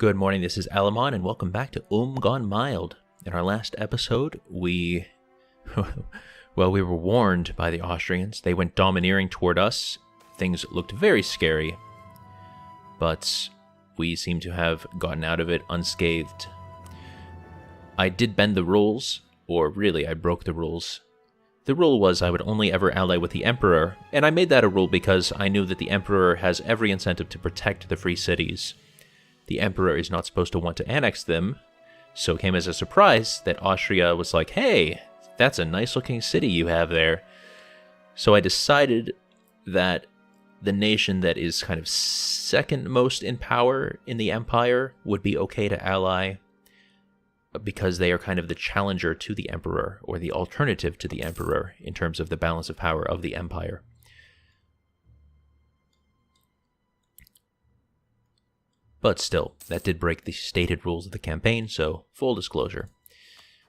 Good morning, this is Alamon, and welcome back to Ulm Gone Mild. In our last episode, we were warned by the Austrians. They went domineering toward us. Things looked very scary, but we seem to have gotten out of it unscathed. I did bend the rules, or really, I broke the rules. The rule was I would only ever ally with the Emperor, and I made that a rule because I knew that the Emperor has every incentive to protect the free cities. The Emperor is not supposed to want to annex them, so it came as a surprise that Austria was like, hey, that's a nice-looking city you have there. So I decided that the nation that is kind of second most in power in the Empire would be okay to ally because they are kind of the challenger to the Emperor, or the alternative to the Emperor in terms of the balance of power of the Empire. But still, that did break the stated rules of the campaign, so full disclosure.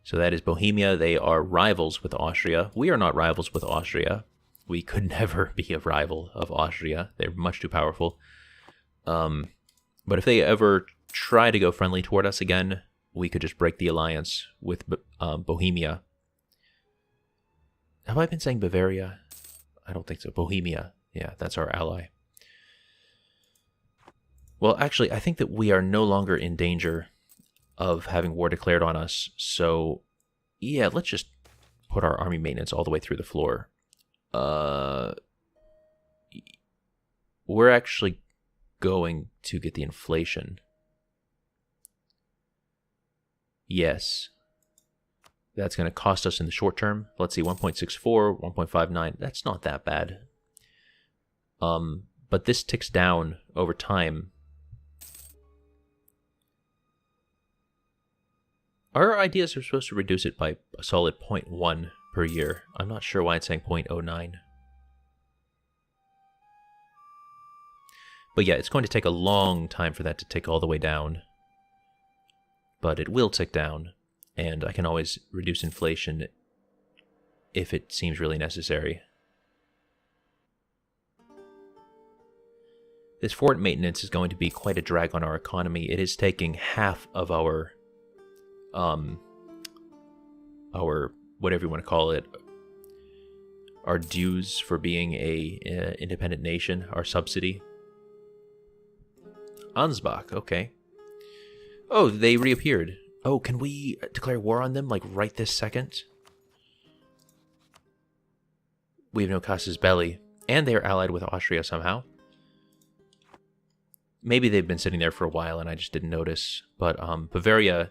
So that is Bohemia. They are rivals with Austria. We are not rivals with Austria. We could never be a rival of Austria. They're much too powerful. But if they ever try to go friendly toward us again, we could just break the alliance with Bohemia. Have I been saying Bavaria? I don't think so. Bohemia. Yeah, that's our ally. Well, actually, I think that we are no longer in danger of having war declared on us. So, yeah, let's just put our army maintenance all the way through the floor. We're actually going to get the inflation. Yes. That's going to cost us in the short term. Let's see, 1.64, 1.59. That's not that bad. But this ticks down over time. Our ideas are supposed to reduce it by a solid 0.1 per year. I'm not sure why it's saying 0.09. But yeah, it's going to take a long time for that to tick all the way down. But it will tick down, and I can always reduce inflation if it seems really necessary. This fort maintenance is going to be quite a drag on our economy. It is taking half of our whatever you want to call it, our dues for being a independent nation, our subsidy. Ansbach, okay. Oh, they reappeared. Oh, can we declare war on them, like, right this second? We have no casus belli, and they are allied with Austria somehow. Maybe they've been sitting there for a while and I just didn't notice, but Bavaria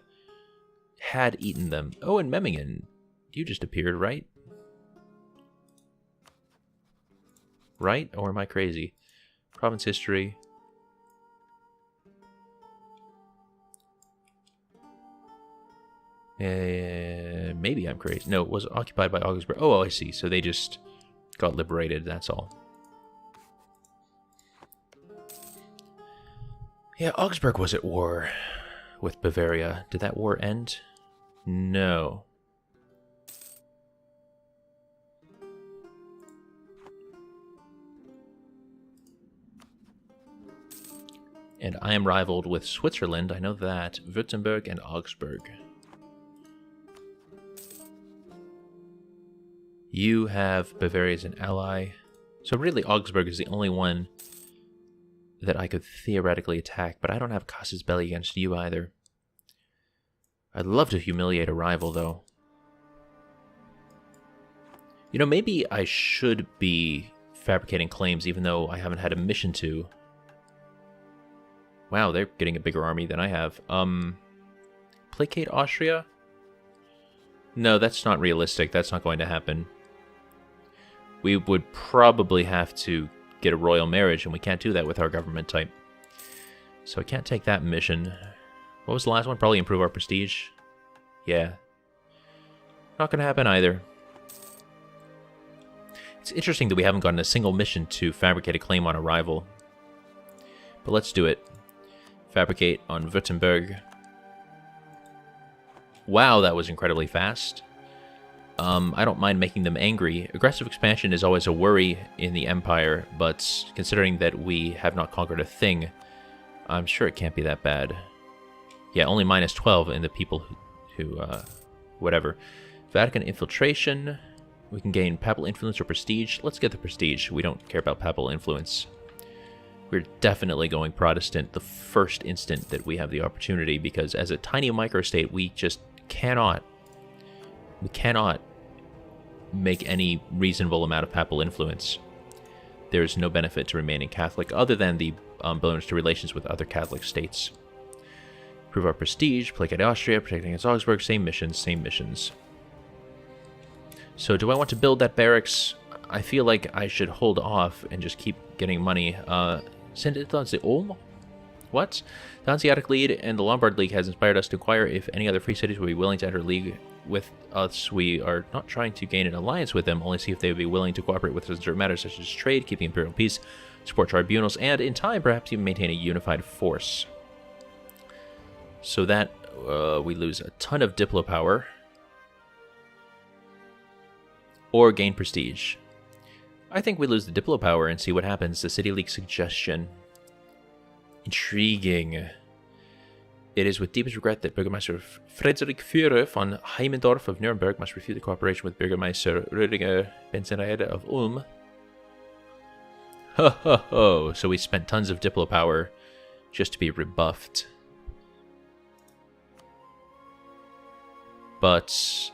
had eaten them. Oh, and Memmingen, you just appeared, right? Right? Or am I crazy? Province history. Maybe I'm crazy. No, it was occupied by Augsburg. Oh, I see. So they just got liberated, that's all. Yeah, Augsburg was at war with Bavaria. Did that war end? No. And I am rivaled with Switzerland, I know that. Württemberg and Augsburg. You have Bavaria as an ally. So really, Augsburg is the only one that I could theoretically attack, but I don't have casus belli against you either. I'd love to humiliate a rival, though. You know, maybe I should be fabricating claims, even though I haven't had a mission to. Wow, they're getting a bigger army than I have. Placate Austria? No, that's not realistic. That's not going to happen. We would probably have to get a royal marriage, and we can't do that with our government type. So I can't take that mission. What was the last one? Probably improve our prestige. Yeah. Not going to happen either. It's interesting that we haven't gotten a single mission to fabricate a claim on a rival. But let's do it. Fabricate on Württemberg. Wow, that was incredibly fast. I don't mind making them angry. Aggressive expansion is always a worry in the Empire, but considering that we have not conquered a thing, I'm sure it can't be that bad. Yeah, only minus 12 in the people who whatever. Vatican infiltration. We can gain papal influence or prestige. Let's get the prestige. We don't care about papal influence. We're definitely going Protestant the first instant that we have the opportunity, because as a tiny microstate, we just cannot make any reasonable amount of papal influence. There's no benefit to remaining Catholic other than the bonus to relations with other Catholic states. Improve our prestige, placate Austria, protecting against Augsburg, same missions, same missions. So do I want to build that barracks? I feel like I should hold off and just keep getting money. Send it to Ulm? What? The Hanseatic League and the Lombard League has inspired us to inquire if any other free cities would be willing to enter league with us. We are not trying to gain an alliance with them, only see if they would be willing to cooperate with us in certain matters such as trade, keeping imperial peace, support tribunals, and in time perhaps even maintain a unified force. So that we lose a ton of diplo power. Or gain prestige. I think we lose the diplo power and see what happens. The City League suggestion. Intriguing. It is with deepest regret that Bürgermeister Friedrich Führer von Heimendorf of Nuremberg must refuse the cooperation with Bürgermeister Rüdiger Benzenreide of Ulm. Ho ho ho! So we spent tons of diplo power just to be rebuffed. But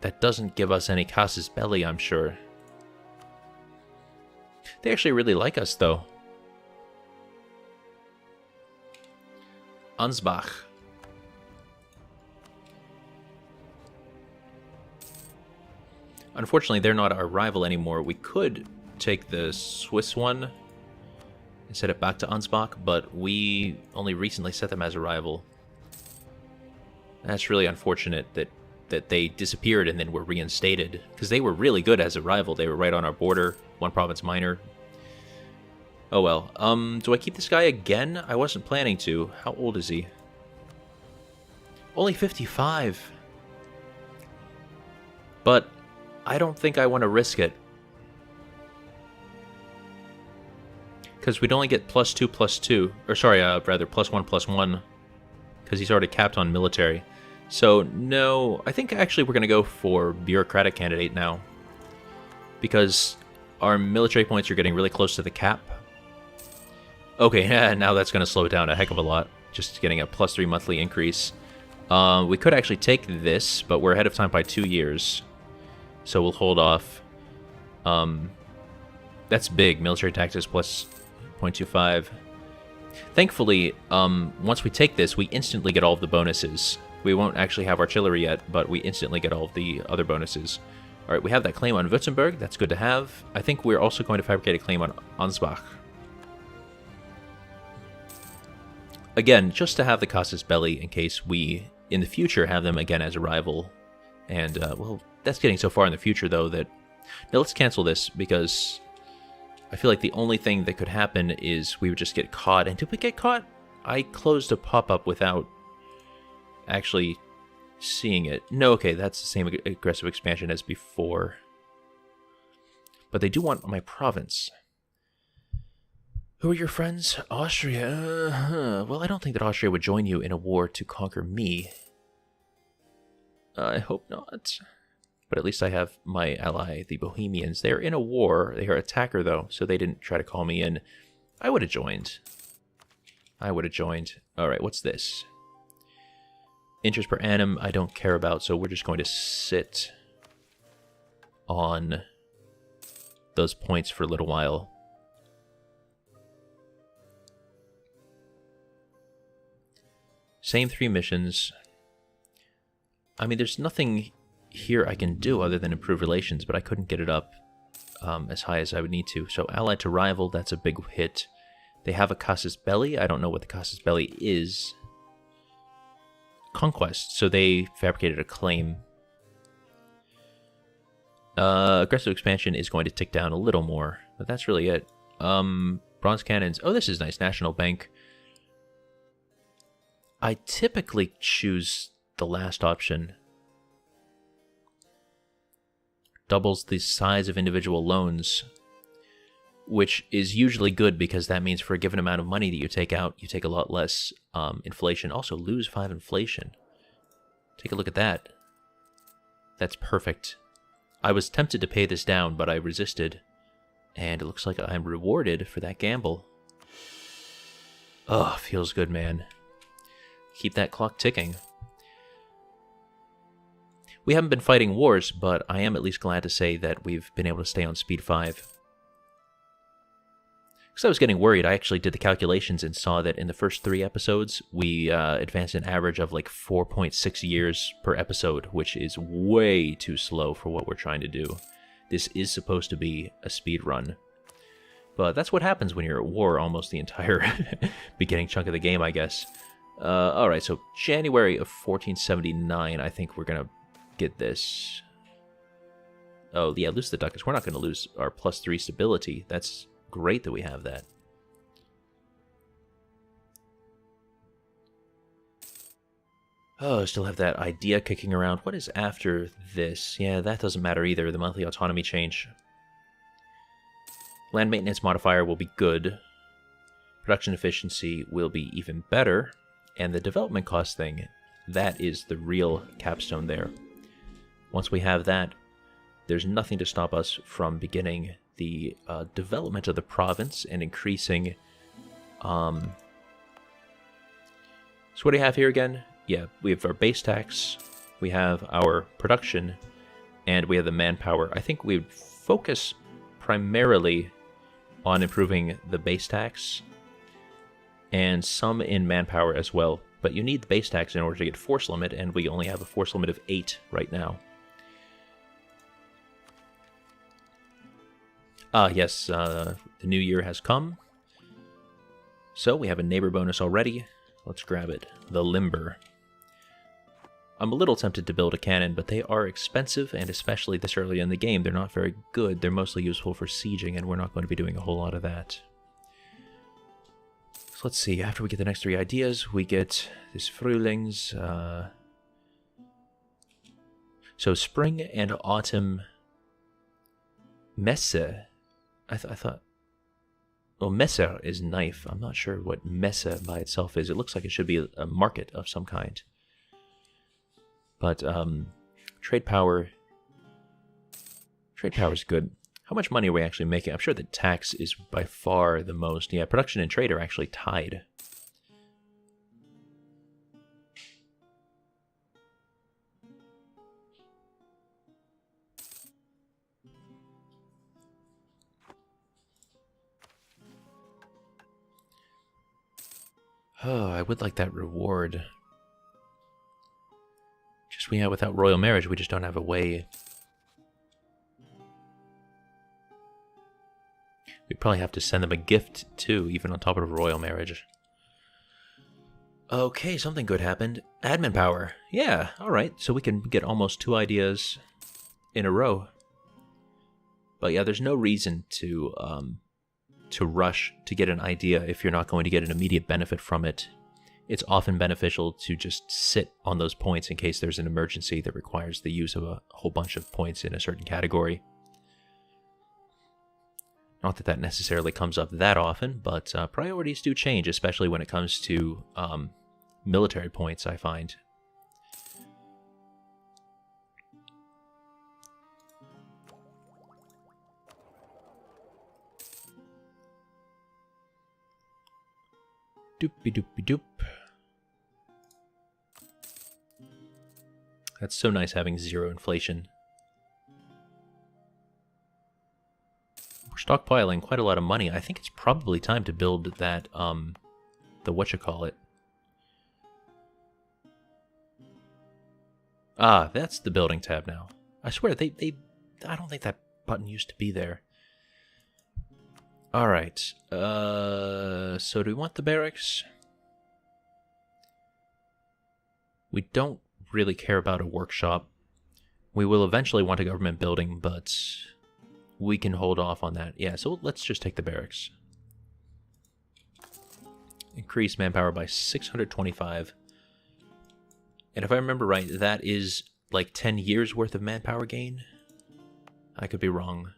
that doesn't give us any casus belli, I'm sure. They actually really like us, though. Ansbach. Unfortunately, they're not our rival anymore. We could take the Swiss one and set it back to Ansbach, but we only recently set them as a rival. That's really unfortunate that they disappeared and then were reinstated, because they were really good as a rival. They were right on our border, one province minor. Oh well. Do I keep this guy again? I wasn't planning to. How old is he? Only 55. But I don't think I want to risk it. Because we'd only get +2/+2. Or sorry, rather +1/+1. Because he's already capped on military. So, no, I think actually we're going to go for bureaucratic candidate now. Because our military points are getting really close to the cap. Okay, now that's going to slow it down a heck of a lot. Just getting a +3 monthly increase. We could actually take this, but we're ahead of time by 2 years. So we'll hold off. That's big. Military taxes plus 0.25. Thankfully, once we take this, we instantly get all of the bonuses. We won't actually have artillery yet, but we instantly get all of the other bonuses. Alright, we have that claim on Württemberg. That's good to have. I think we're also going to fabricate a claim on Ansbach. Again, just to have the casus belli in case we, in the future, have them again as a rival. And, well, that's getting so far in the future, though, that... Now, let's cancel this, because I feel like the only thing that could happen is we would just get caught. And did we get caught? I closed a pop-up without actually seeing it. No, okay, that's the same aggressive expansion as before. But they do want my province. Who are your friends? Austria. Well, I don't think that Austria would join you in a war to conquer me. I hope not. But at least I have my ally, the Bohemians. They're in a war. They are attacker, though, so they didn't try to call me in. I would have joined. Alright, what's this? Interest per annum, I don't care about, so we're just going to sit on those points for a little while. Same 3 missions. I mean, there's nothing here I can do other than improve relations, but I couldn't get it up as high as I would need to. So allied to rival, that's a big hit. They have a casus belli. I don't know what the casus belli is. Conquest, so they fabricated a claim. Aggressive expansion is going to tick down a little more, but that's really it. Bronze cannons. Oh, this is nice. National Bank. I typically choose the last option. Doubles the size of individual loans. which is usually good because that means for a given amount of money that you take out, you take a lot less inflation. Also, lose 5 inflation. Take a look at that. That's perfect. I was tempted to pay this down, but I resisted. And it looks like I'm rewarded for that gamble. Oh, feels good, man. Keep that clock ticking. We haven't been fighting wars, but I am at least glad to say that we've been able to stay on speed 5. Because I was getting worried. I actually did the calculations and saw that in the first 3 episodes, we advanced an average of like 4.6 years per episode, which is way too slow for what we're trying to do. This is supposed to be a speed run. But that's what happens when you're at war almost the entire beginning chunk of the game, I guess. Alright, so January of 1479, I think we're going to get this. Oh, yeah, lose the ducats. We're not going to lose our +3 stability. That's great that we have that. Oh, still have that idea kicking around. What is after this? Yeah, that doesn't matter either. The monthly autonomy change. Land maintenance modifier will be good. Production efficiency will be even better. And the development cost thing, that is the real capstone there. Once we have that, there's nothing to stop us from beginning the development of the province and increasing... So what do you have here again? Yeah, we have our base tax, we have our production, and we have the manpower. I think we'd focus primarily on improving the base tax and some in manpower as well. But you need the base tax in order to get force limit, and we only have a force limit of 8 right now. Yes, the new year has come. So we have a neighbor bonus already. Let's grab it. The Limber. I'm a little tempted to build a cannon, but they are expensive, and especially this early in the game, they're not very good. They're mostly useful for sieging, and we're not going to be doing a whole lot of that. So let's see, after we get the next 3 ideas, we get this Frühlings. So spring and autumn Messe. I thought... Well, Messer is knife. I'm not sure what Messe by itself is. It looks like it should be a market of some kind. But trade power is good. How much money are we actually making? I'm sure the tax is by far the most. Yeah, production and trade are actually tied. Oh, I would like that reward. Just, yeah, without royal marriage, we just don't have a way. We'd probably have to send them a gift, too, even on top of royal marriage. Okay, something good happened. Admin power. Yeah, alright. So we can get almost 2 ideas in a row. But yeah, there's no reason to rush to get an idea if you're not going to get an immediate benefit from it. It's often beneficial to just sit on those points in case there's an emergency that requires the use of a whole bunch of points in a certain category. Not that that necessarily comes up that often, but priorities do change, especially when it comes to military points, I find. Doopy doopy doop. That's so nice having 0 inflation. We're stockpiling quite a lot of money. I think it's probably time to build that, the whatchamacallit. Ah, that's the building tab now. I swear, I don't think that button used to be there. Alright, so do we want the barracks? We don't really care about a workshop. We will eventually want a government building, but we can hold off on that. Yeah, so let's just take the barracks. Increase manpower by 625. And if I remember right, that is like 10 years worth of manpower gain? I could be wrong.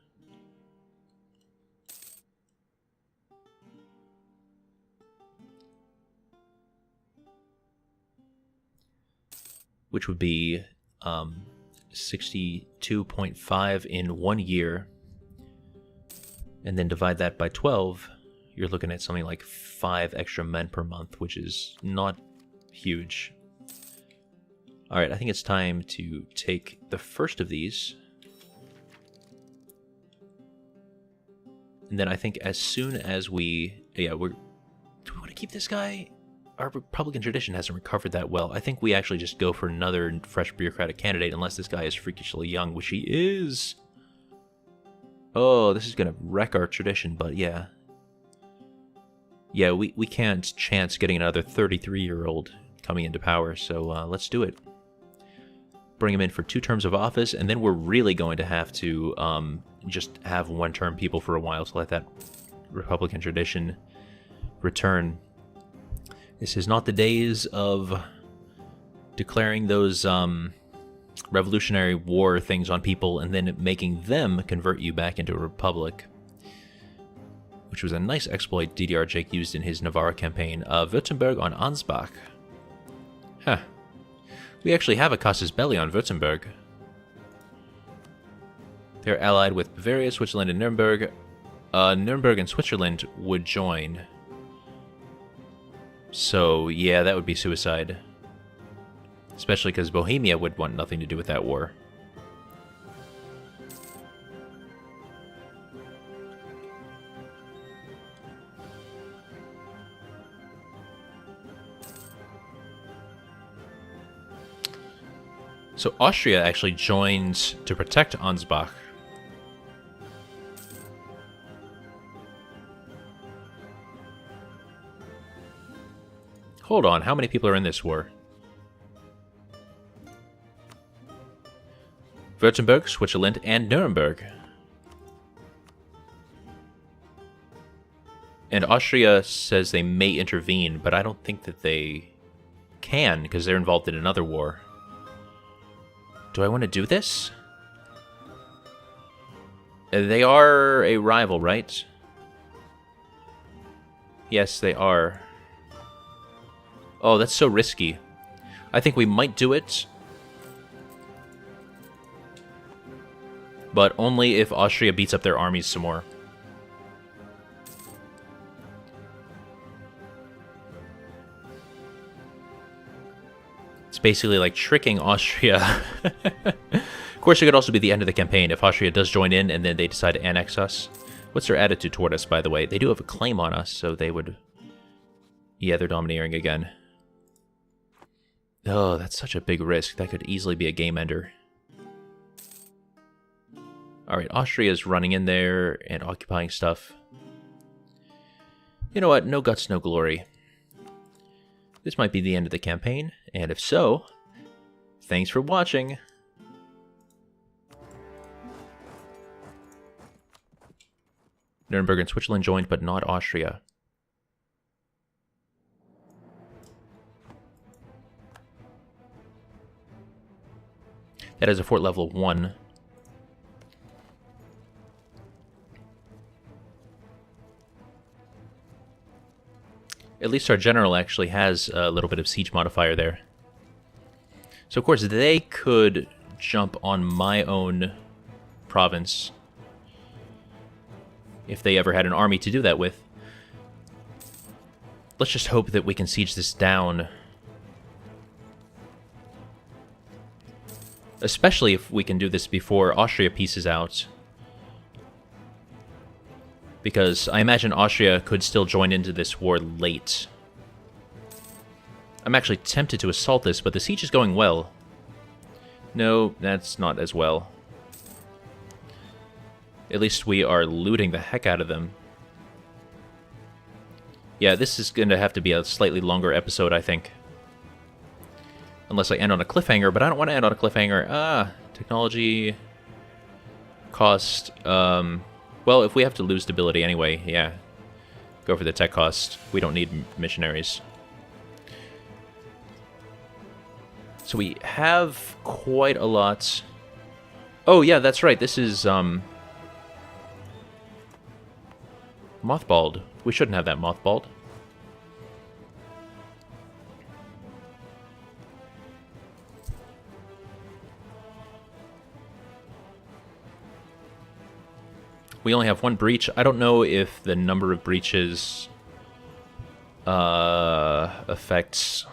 which would be 62.5 in 1 year, and then divide that by 12, you're looking at something like 5 extra men per month, which is not huge. Alright, I think it's time to take the first of these. And then I think as soon as we... do we want to keep this guy? Our Republican tradition hasn't recovered that well. I think we actually just go for another fresh bureaucratic candidate, unless this guy is freakishly young, which he is. Oh, this is going to wreck our tradition, but yeah. Yeah, we can't chance getting another 33-year-old coming into power, so let's do it. Bring him in for 2 terms of office, and then we're really going to have to just have one-term people for a while to let that Republican tradition return. This is not the days of declaring those Revolutionary War things on people and then making them convert you back into a republic, which was a nice exploit DDR Jake used in his Navarra campaign. Württemberg on Ansbach. Huh. We actually have a casus belli on Württemberg. They're allied with Bavaria, Switzerland, and Nuremberg. Nuremberg and Switzerland would join. So, yeah, that would be suicide. Especially because Bohemia would want nothing to do with that war. So Austria actually joins to protect Ansbach. Hold on, how many people are in this war? Württemberg, Switzerland, and Nuremberg. And Austria says they may intervene, but I don't think that they can, because they're involved in another war. Do I want to do this? They are a rival, right? Yes, they are. Oh, that's so risky. I think we might do it. But only if Austria beats up their armies some more. It's basically like tricking Austria. Of course, it could also be the end of the campaign if Austria does join in and then they decide to annex us. What's their attitude toward us, by the way? They do have a claim on us, so they would... Yeah, they're domineering again. Oh, that's such a big risk. That could easily be a game ender. Alright, Austria's running in there and occupying stuff. You know what? No guts, no glory. This might be the end of the campaign, and if so, thanks for watching. Nuremberg and Switzerland joined, but not Austria. That is a fort level of 1. At least our general actually has a little bit of siege modifier there. So of course they could jump on my own province if they ever had an army to do that with. Let's just hope that we can siege this down. Especially if we can do this before Austria pieces out. Because I imagine Austria could still join into this war late. I'm actually tempted to assault this, but the siege is going well. No, that's not as well. At least we are looting the heck out of them. Yeah, this is going to have to be a slightly longer episode, I think. Unless I end on a cliffhanger, but I don't want to end on a cliffhanger. Technology... Cost... Well, if we have to lose stability anyway, yeah. Go for the tech cost. We don't need missionaries. So we have quite a lot. Oh, yeah, that's right. This is, mothballed. We shouldn't have that mothballed. We only have one breach. I don't know if the number of breaches affects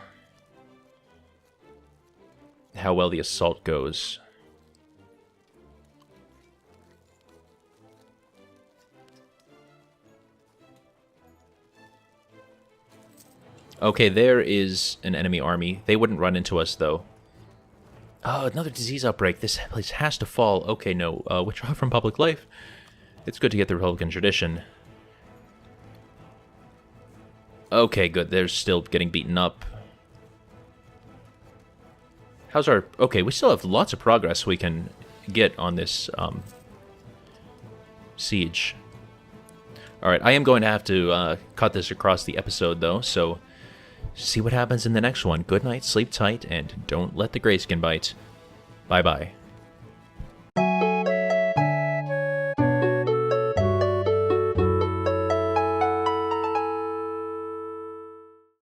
how well the assault goes. Okay, there is an enemy army. They wouldn't run into us, though. Oh, another disease outbreak. This place has to fall. Okay, no. Withdraw from public life. It's good to get the Republican tradition. Okay, good. They're still getting beaten up. How's our... Okay, we still have lots of progress we can get on this siege. Alright, I am going to have to cut this across the episode, though, so... See what happens in the next one. Good night, sleep tight, and don't let the grayskin bite. Bye-bye.